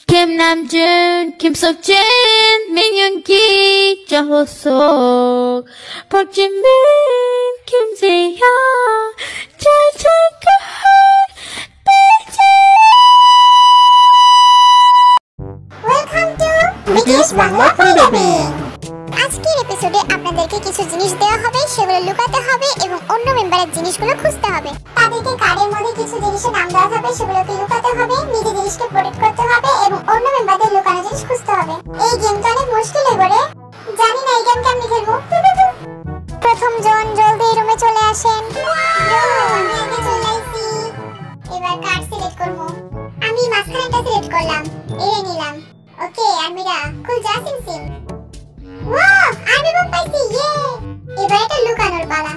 Kim Namjoon, Kim Seokjin, Min Yoongi, Jung Hoseok, Park Jimin, Kim Jae-hyun, Jang Jae-geun, Welcome to BTS Bangla প্রিডাবিং। আজকের এপিসোডে আপনাদেরকে কিছু জিনিস দেওয়া হবে, সেগুলো লুকাতে হবে এবং অন্য মেম্বারের জিনিসগুলো খুঁজতে হবে। তাদেরকে কার্ডের মধ্যে কিছু জিনিসের নাম দেওয়া হবে, সেগুলোকে লুকাতে হবে, নিজের জিনিসকে প্রোটেক্ট করতে হবে এবং অন্য মেম্বারদের লুকানো জিনিস খুঁজতে হবে। এই গেমটা অনেক মুশকিল এবারে, জানি না এই গেম কেমনে খেলবো। প্রথম জন জলদি এই রুমে চলে আসেন। আমি আগে চলে আসি। এবার কার্ড সিলেক্ট করব। আমি মাঝখানেটা সিলেক্ট করলাম, এই নিলাম। ওকে আর্মিরা খুল যা সিম ওয়াও আর্মি বম পাইছি ইয়ে। এবার এটা লুকানোর পালা।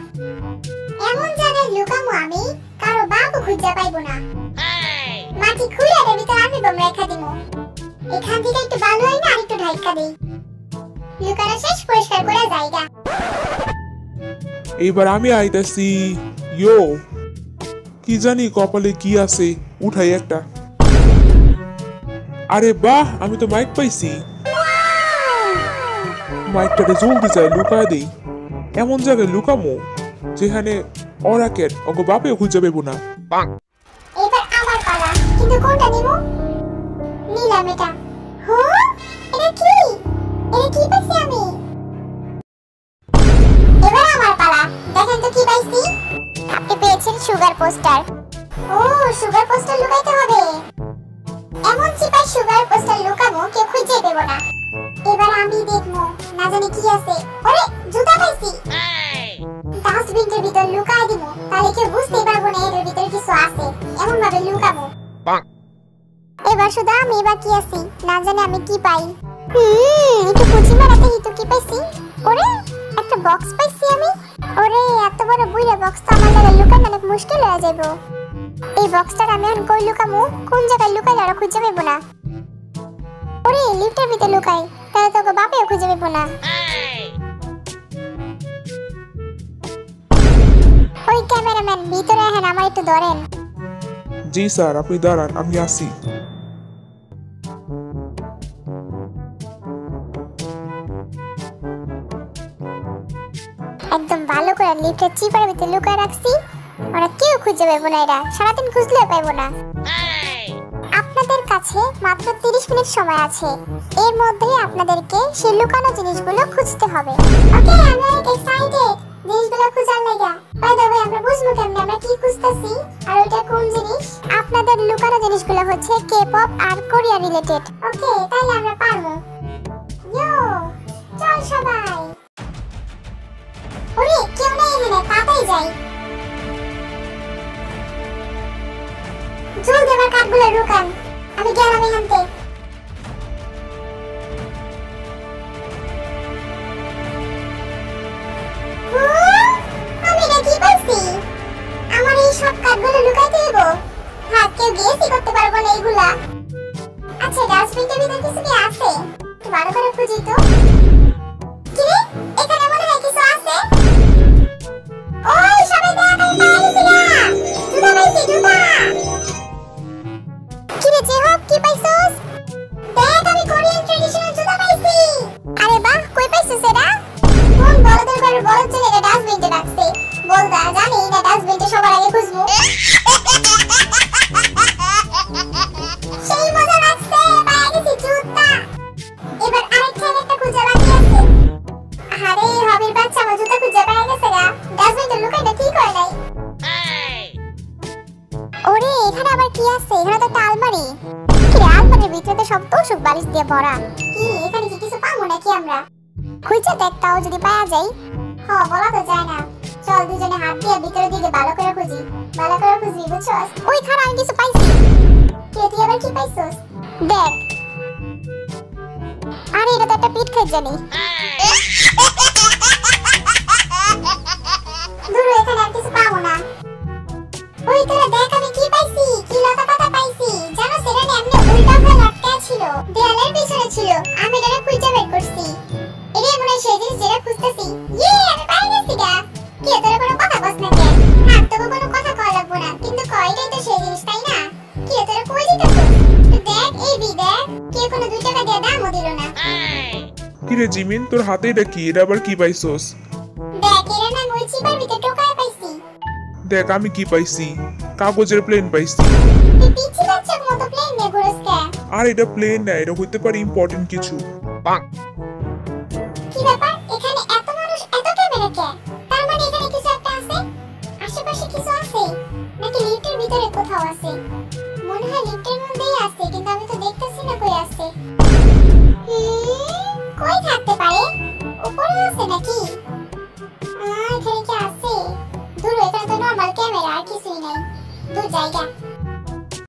এমন জায়গায় লুকামো আমি কারো বাবু খুঁজে পাইবো না। মাটি খুঁড়ে এর ভিতর আর্মি বম রেখে দিমু। এখান থেকে একটু ভালো হয় না, আরেকটু ঢাইকা দেই। লুকানো শেষ, পরিষ্কার করে জায়গা। এবার আমি আইতাছি। ইয়ো কি জানি কপালে কি আছে, উঠাই একটা। আরে বাহ, আমি তো মাইক পাইছি। মাইকটাতে জলদি যায় লুকায় দেই। এমন জায়গায় লুকামো যেখানে অরাকেট ওগো বাপেও খুঁজে পাবো না। এবার আমার পালা, কিন্তু কোনটা নিব? নিলাম এটা। হ্যাঁ এটা কি? এটা কি পাইছি আমি? এবার আমার পালা, দেখেন তো কি পাইছি। আপনি পেয়েছেন সুগার পোস্টার। ও সুগার পোস্টার লুকাইতে হবে। এমন চিপায় সুগার পোস্টার লুকাবো কেউ খুঁজে পাবো না। এবার আমি দেখবো না জানি কি আছে। আরে জুতা পাইছি। ডাস্টবিনের ভিতর লুকাই দিব, তাহলে কেউ বুঝতেই পারবো না এর ভিতরে কিছু আছে। এমন ভাবে লুকাবো। এবার শুধু আমি বাকি আছি, না জানি আমি কি পাই। একটু খুঁজি মারাতে হিতো কি পাইছি। ওরে একটা বক্স পাইছি আমি। ওরে এত বড় বুইরা বক্স তো আমার লাগা লুকানো অনেক মুশকিল হয়ে যাবে। এই বক্সটা আমি এখন কই লুকামু? কোন জায়গায় লুকাইলে আর খুঁজে পাবো না। ওরে লিফটের ভিতরে লুকাই, তাহলে তোকে বাপেও খুঁজে পাবো না। ওই ক্যামেরাম্যান ভিতরে আহেন, আমার একটু ধরেন। জি স্যার, আপনি দাঁড়ান, আমি আসি। একদম ভালো করে লিফটের চিপার ভিতরে লুকায় রাখছি, ওরা কেউ খুঁজে পাবো না। এরা সারাদিন খুঁজলেও পাবো না। আপনাদের কাছে মাত্র 30 মিনিট সময় আছে। এর মধ্যে আপনাদেরকে সেই লুকানো জিনিসগুলো খুঁজতে হবে। ওকে আমি অনেক এক্সাইটেড জিনিসগুলো খোঁজার লাগা। বাই দ্য ওয়ে আমরা বুঝবো কেমনে আমরা কি খুঁজতেছি আর ওটা কোন জিনিস। আপনাদের লুকানো জিনিসগুলো হচ্ছে কে-পপ আর কোরিয়া রিলেটেড। ওকে তাহলে আমরা পারবো। ইয়ো চল সবাই। ওরে কেউ নেই এখানে, তাড়াতাড়ি যাই। জলদি আমার কাঠগুলো লুকান, আমি গেলাম এখান থেকে। আমি এটা কি পাইছি? আমার এই সব কাঠগুলো লুকাইতে দেব? হ্যাঁ কেউ গেসই করতে পারবো না এইগুলা। আচ্ছা ডাস্টবিনের ভিতরে কিছু কি আছে? একটু ভালো করে খুঁজি তো। কি রে এখানে মনে হয় কিছু আছে। ওই সবাই দেখ আমি পাইছি না। জুতা পাইছি, জুতা। কি রে জেহব কি পাইছস? দেখ আমি কোরিয়ান ট্র্যাডিশনাল জুতা পাইছি। আরে বাহ, কই পাইছস এটা? কোন বলদের ঘরে বলদ ছেলে এটা ডাস্টবিনে রাখছে। বলদা জানি না ডাস্টবিনটা সবার আগে খুঁজবো। সেই মজা লাগছে, পাই গেছি জুতা। এবার আরেকটা খুঁজে বাকি আছে। আরে হবির বাচ্চা আমার জুতা খুঁজে পাই গেছে গা। ডাস্টবিনটা লুকাইটা ঠিক হয় নাই। ওরে এখানে আবার কি আছে? এখানে তো একটা আলমারি। কি রে আলমারির ভিতরে তো সব তোষক বালিশ দিয়ে ভরা। কি এখানে কি কিছু পাবো নাকি আমরা? খুঁজে দেখ তাও যদি পাওয়া যায়। হ্যাঁ বলা তো যায় না। চল দুজনে হাত দিয়ে ভিতরের দিকে ভালো করে খুঁজি। ভালো করে খুঁজবি বুঝছস? ওই খানা আমি কিছু পাইছি। কে তুই আবার কি পাইছস? দেখ। আরে এটা তো একটা পিঠ খাই জানি। দূর এখানে আর কিছু পাবো না। ওই তোরা দেখ আমি কি পাইছি। কি লতা পাতা পাইছি জানো? সেটা এমনি উল্টা হয়ে লটকা ছিল, দেয়ালের পিছনে ছিল। আমি এটা খুঁজে বের করছি। এটা মনে হয় সেই জিনিস যেটা খুঁজতেছি। ইয়ে আমি পাই গেছি গা। কি তোরা কোনো কথা বস না কেন? হ্যাঁ তোকে কোনো কথা কওয়া লাগবো না, কিন্তু কয়টাই তো সেই জিনিস তাই না? কি তোরা কই দিতেছ? দেখ এই দেখ রে জিমিন, তোর হাতে এটা কি? এটা আবার কি পাইছস? দেখ এরা না মুই চিপার ভিতর টোকায় পাইছি। দেখ আমি কি পাইছি, কাগজের প্লেন পাইছি। তুই পিচ্ছি বাচ্চার মতো প্লেন নিয়ে ঘুরোস কে? আর এটা প্লেন না, এটা হইতে পারে ইম্পর্টেন্ট কিছু। কি ব্যাপার, এখানে এত মানুষ, এত ক্যামেরা কে? তার মানে এখানে কিছু একটা আছে, আশেপাশে কিছু আছে, নাকি লিফটের ভিতরে কোথাও আছে? মনে হয় লিফটের মধ্যেই আছে, কিন্তু আমি তো দেখতেছি না কই আছে। কই থাকতে পারে? উপরে আছে নাকি? এখানে কি আছে? দূর, এখানে তো নরমাল ক্যামেরা, আর কিছুই নাই। দূর জায়গা।